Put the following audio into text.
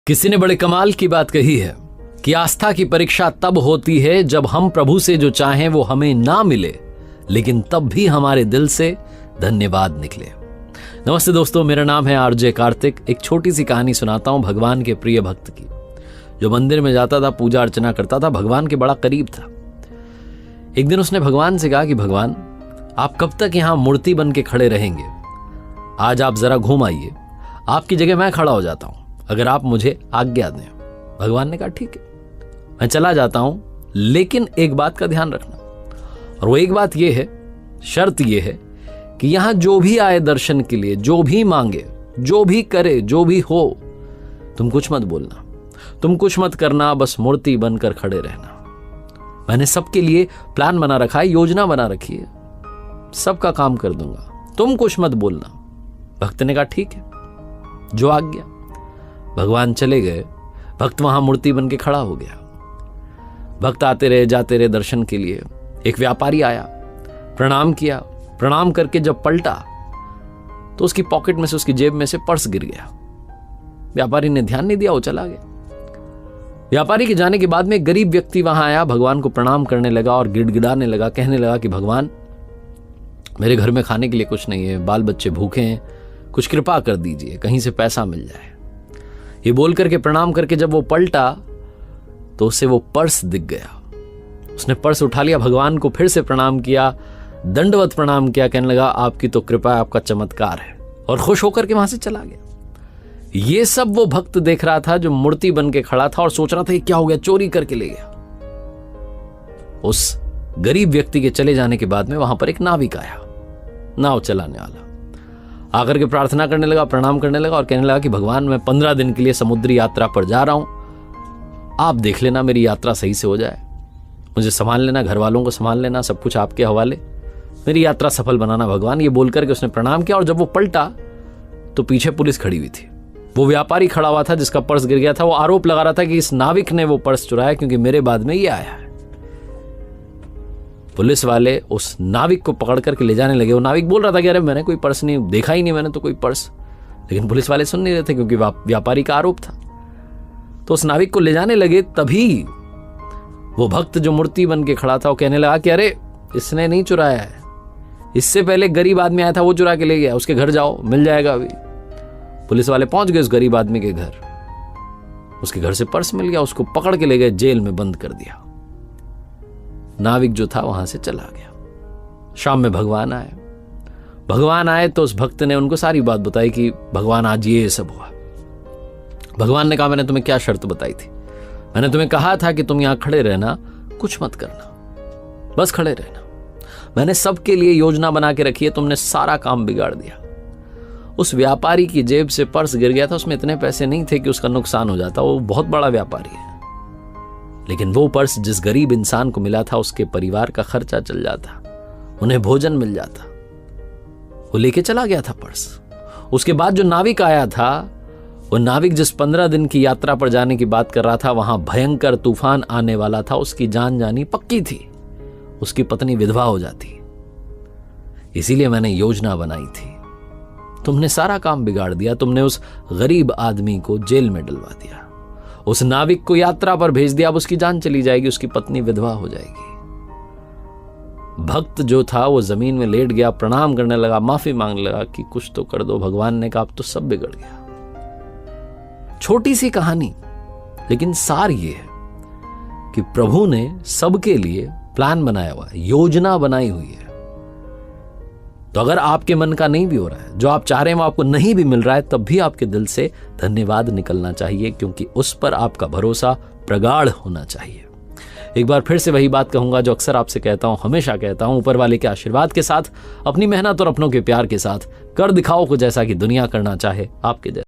किसी ने बड़े कमाल की बात कही है कि आस्था की परीक्षा तब होती है जब हम प्रभु से जो चाहें वो हमें ना मिले, लेकिन तब भी हमारे दिल से धन्यवाद निकले। नमस्ते दोस्तों, मेरा नाम है आरजे कार्तिक। एक छोटी सी कहानी सुनाता हूं भगवान के प्रिय भक्त की, जो मंदिर में जाता था, पूजा अर्चना करता था, भगवान के बड़ा करीब था। एक दिन उसने भगवान से कहा कि भगवान, आप कब तक यहां मूर्ति बन के खड़े रहेंगे? आज आप जरा घूम आइए, आपकी जगह मैं खड़ा हो जाता हूं, अगर आप मुझे आज्ञा दें। भगवान ने कहा ठीक है, मैं चला जाता हूं, लेकिन एक बात का ध्यान रखना, और वो एक बात ये है, शर्त ये है कि यहां जो भी आए दर्शन के लिए, जो भी मांगे, जो भी करे, जो भी हो, तुम कुछ मत बोलना, तुम कुछ मत करना, बस मूर्ति बनकर खड़े रहना। मैंने सबके लिए प्लान बना रखा है, योजना बना रखी है, सबका काम कर दूंगा, तुम कुछ मत बोलना। भक्त ने कहा ठीक है, जो आज्ञा। भगवान चले गए, भक्त वहां मूर्ति बन के खड़ा हो गया। भक्त आते रहे, जाते रहे दर्शन के लिए। एक व्यापारी आया, प्रणाम किया, प्रणाम करके जब पलटा तो उसकी पॉकेट में से, उसकी जेब में से पर्स गिर गया। व्यापारी ने ध्यान नहीं दिया, वो चला गया। व्यापारी के जाने के बाद में एक गरीब व्यक्ति वहां आया, भगवान को प्रणाम करने लगा और गिड़गिड़ाने लगा, कहने लगा कि भगवान, मेरे घर में खाने के लिए कुछ नहीं है, बाल बच्चे भूखे हैं, कुछ कृपा कर दीजिए, कहीं से पैसा मिल जाए। ये बोल करके, प्रणाम करके जब वो पलटा तो उसे वो पर्स दिख गया। उसने पर्स उठा लिया, भगवान को फिर से प्रणाम किया, दंडवत प्रणाम किया, कहने लगा आपकी तो कृपा है, आपका चमत्कार है, और खुश होकर के वहां से चला गया। ये सब वो भक्त देख रहा था जो मूर्ति बन के खड़ा था और सोच रहा था ये क्या हो गया, चोरी करके ले गया। उस गरीब व्यक्ति के चले जाने के बाद में वहां पर एक नाविक आया, नाव चलाने वाला, आकर के प्रार्थना करने लगा, प्रणाम करने लगा और कहने लगा कि भगवान, मैं 15 दिन के लिए समुद्री यात्रा पर जा रहा हूं, आप देख लेना मेरी यात्रा सही से हो जाए, मुझे संभाल लेना, घर वालों को संभाल लेना, सब कुछ आपके हवाले, मेरी यात्रा सफल बनाना भगवान। ये बोलकर के उसने प्रणाम किया, और जब वो पलटा तो पीछे पुलिस खड़ी हुई थी। वो व्यापारी खड़ा हुआ था जिसका पर्स गिर गया था, वो आरोप लगा रहा था कि इस नाविक ने वो पर्स चुराया क्योंकि मेरे बाद में ये आया है। पुलिस वाले उस नाविक को पकड़ करके ले जाने लगे। वो नाविक बोल रहा था कि अरे मैंने कोई पर्स नहीं देखा, ही नहीं मैंने तो कोई पर्स, लेकिन पुलिस वाले सुन नहीं रहे थे क्योंकि व्यापारी का आरोप था। तो उस नाविक को ले जाने लगे, तभी वो भक्त जो मूर्ति बन के खड़ा था वो कहने लगा कि अरे इसने नहीं चुराया है, इससे पहले गरीब आदमी आया था, वो चुरा के ले गया, उसके घर जाओ, मिल जाएगा अभी। पुलिस वाले पहुंच गए उस गरीब आदमी के घर, उसके घर से पर्स मिल गया, उसको पकड़ के ले गए, जेल में बंद कर दिया। नाविक जो था वहां से चला गया। शाम में भगवान आए तो उस भक्त ने उनको सारी बात बताई कि भगवान आज ये सब हुआ। भगवान ने कहा मैंने तुम्हें क्या शर्त बताई थी? मैंने तुम्हें कहा था कि तुम यहां खड़े रहना, कुछ मत करना, बस खड़े रहना। मैंने सबके लिए योजना बना के रखी है, तुमने सारा काम बिगाड़ दिया। उस व्यापारी की जेब से पर्स गिर गया था, उसमें इतने पैसे नहीं थे कि उसका नुकसान हो जाता, वो बहुत बड़ा व्यापारी है, लेकिन वो पर्स जिस गरीब इंसान को मिला था उसके परिवार का खर्चा चल जाता, उन्हें भोजन मिल जाता। वो लेके चला गया था पर्स। उसके बाद जो नाविक आया था, वो नाविक जिस 15 दिन की यात्रा पर जाने की बात कर रहा था, वहां भयंकर तूफान आने वाला था, उसकी जान जानी पक्की थी, उसकी पत्नी विधवा हो जाती। इसीलिए मैंने योजना बनाई थी, तुमने सारा काम बिगाड़ दिया, तुमने उस गरीब आदमी को जेल में डलवा दिया, उस नाविक को यात्रा पर भेज दिया, अब उसकी जान चली जाएगी, उसकी पत्नी विधवा हो जाएगी। भक्त जो था वो जमीन में लेट गया, प्रणाम करने लगा, माफी मांगने लगा कि कुछ तो कर दो। भगवान ने कहा अब तो सब बिगड़ गया। छोटी सी कहानी, लेकिन सार ये है कि प्रभु ने सबके लिए प्लान बनाया हुआ है, योजना बनाई हुई है। तो अगर आपके मन का नहीं भी हो रहा है, जो आप चाह रहे हैं वो आपको नहीं भी मिल रहा है, तब भी आपके दिल से धन्यवाद निकलना चाहिए, क्योंकि उस पर आपका भरोसा प्रगाढ़ होना चाहिए। एक बार फिर से वही बात कहूंगा जो अक्सर आपसे कहता हूं, हमेशा कहता हूं, ऊपर वाले के आशीर्वाद के साथ, अपनी मेहनत और अपनों के प्यार के साथ कर दिखाओ कुछ ऐसा कि दुनिया करना चाहे आपके जैसा।